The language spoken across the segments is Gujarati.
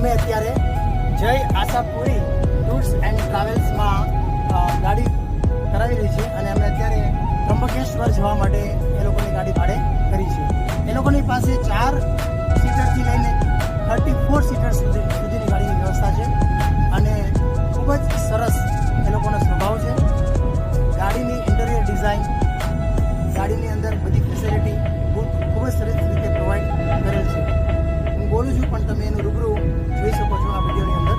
અમે અત્યારે જય આશાપુરી ટૂર્સ એન્ડ ટ્રાવેલ્સમાં ગાડી કરાવી રહી છે અને અમે અત્યારે ત્રંબકેશ્વર જવા માટે એ લોકોની ગાડી ભાડે કરી છે. એ લોકોની પાસે 4 સીટરથી લઈને 34 સીટર સુધીની ગાડીની વ્યવસ્થા છે અને ખૂબ જ સરસ એ લોકોનો સ્વભાવ છે. ગાડીની ઇન્ટિરિયર ડિઝાઇન, ગાડીની અંદર બધી ફેસિલિટી ખૂબ જ સરસ રીતે પ્રોવાઈડ કરેલ છે. હું બોલું છું પણ તમે એનું રૂબરૂ જોઈ શકો છો આ વિડીયોની અંદર.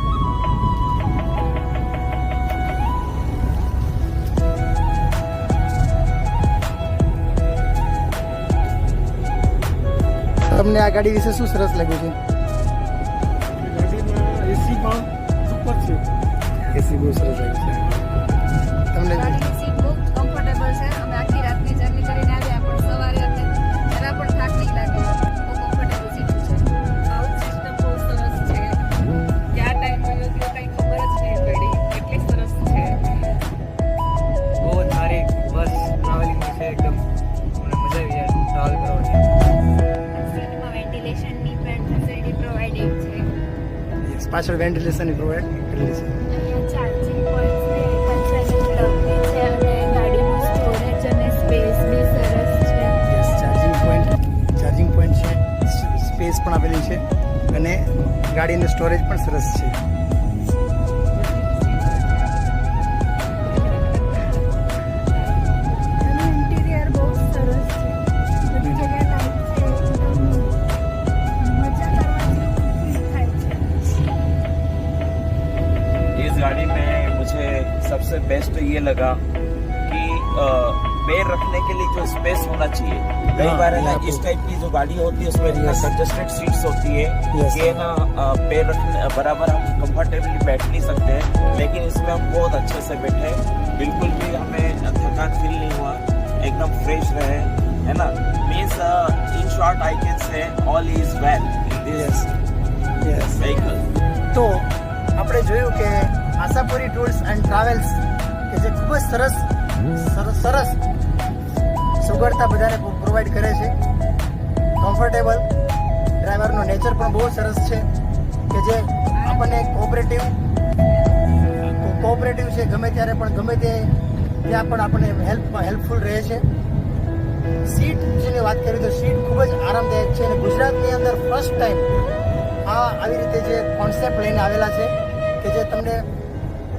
તમને આ ગાડી વિશે શું સરસ લાગ્યું છે? ગાડીમાં એસી પણ સુપર છે. એસી બહુ સરસ લાગ્યું છે. તમને ગાડીની સીટ બહુ કમ્ફર્ટેબલ છે. અમે આખી રાતની જર્ની કરીને આવ્યા પણ સવારે અમને જરા પણ થાક નહીં લાગ્યો. બહુ કમ્ફર્ટેબલ સીટ છે. સાઉન્ડ સિસ્ટમ બહુ સરસ છે. ક્યાં ટાઈમ મળ્યો કે કંઈ ખબર જ નહીં પડી. એટલી સરસ છે. બહુ સારી બસ ટ્રાવેલિંગ છે. એકદમ મને મજા આવી જાય ટ્રાવેલ કરવાની. સીટમાં વેન્ટિલેશનની પણ ફેસિલિટી પ્રોવાઇડેડ છે. પાછળ વેન્ટિલેશનની પ્રોવાઈડ કરેલી છે. અહીંયા ચાર્જિંગ પોઈન્ટ છે, કન્સ્ટ્રક્શન લવલી છે અને ગાડીનું સ્ટોરેજ અને સ્પેસ બી સરસ છે. ચાર્જિંગ પોઈન્ટ છે, સ્પેસ પણ આપેલી છે અને ગાડીનું સ્ટોરેજ પણ સરસ છે. અને ઇન્ટિરિયર બહુ સરસ છે. બધી જગ્યાએ લાઈટ છે. એકદમ મજા કરવાની ફીલ થાય છે. इस गाड़ी में मुझे सबसे बेस्ट ये लगा कि पैर रखने के लिए जो स्पेस होना चाहिए. कई बार है ना इस टाइप की जो गाड़ी होती है उसमें कंजस्टेड सीट्स होती है कि है ना पैर रखने बराबर हम कंफर्टेबली बैठ नहीं सकते हैं, लेकिन इसमें हम बहुत अच्छे से बैठे, बिल्कुल भी हमें थकान फील नहीं हुआ, एकदम फ्रेश रहे, है ना. Means in short I can say all is well in this vehicle. તો આપણે જોયું કે આશાપુરી ટૂર્સ એન્ડ ટ્રાવેલ્સ કે જે ખૂબ જ સરસ સુગડતા બધાને પ્રોવાઈડ કરે છે. કમ્ફર્ટેબલ, ડ્રાઈવરનો નેચર પણ બહુ સરસ છે કે જે આપણને કોઓપરેટિવ છે. ગમે ત્યારે પણ ગમે ત્યાં પણ આપણને હેલ્પફુલ રહે છે. સીટ વિશેની વાત કરીએ તો સીટ ખૂબ જ આરામદાયક છે અને ગુજરાતની અંદર ફર્સ્ટ ટાઈમ આવી રીતે જે કોન્સેપ્ટ લઈને આવેલા છે કે જે તમને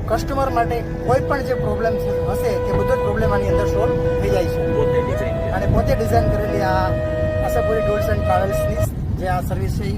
કસ્ટમર માટે કોઈ પણ જે પ્રોબ્લેમ હશે તે બધો જ પ્રોબ્લેમ આની અંદર સોલ્વ થઈ જાય છે. અને પોતે ડિઝાઇન કરેલી આ આશાપુરી ટૂર્સ એન્ડ ટ્રાવેલ્સની જે આ સર્વિસ છે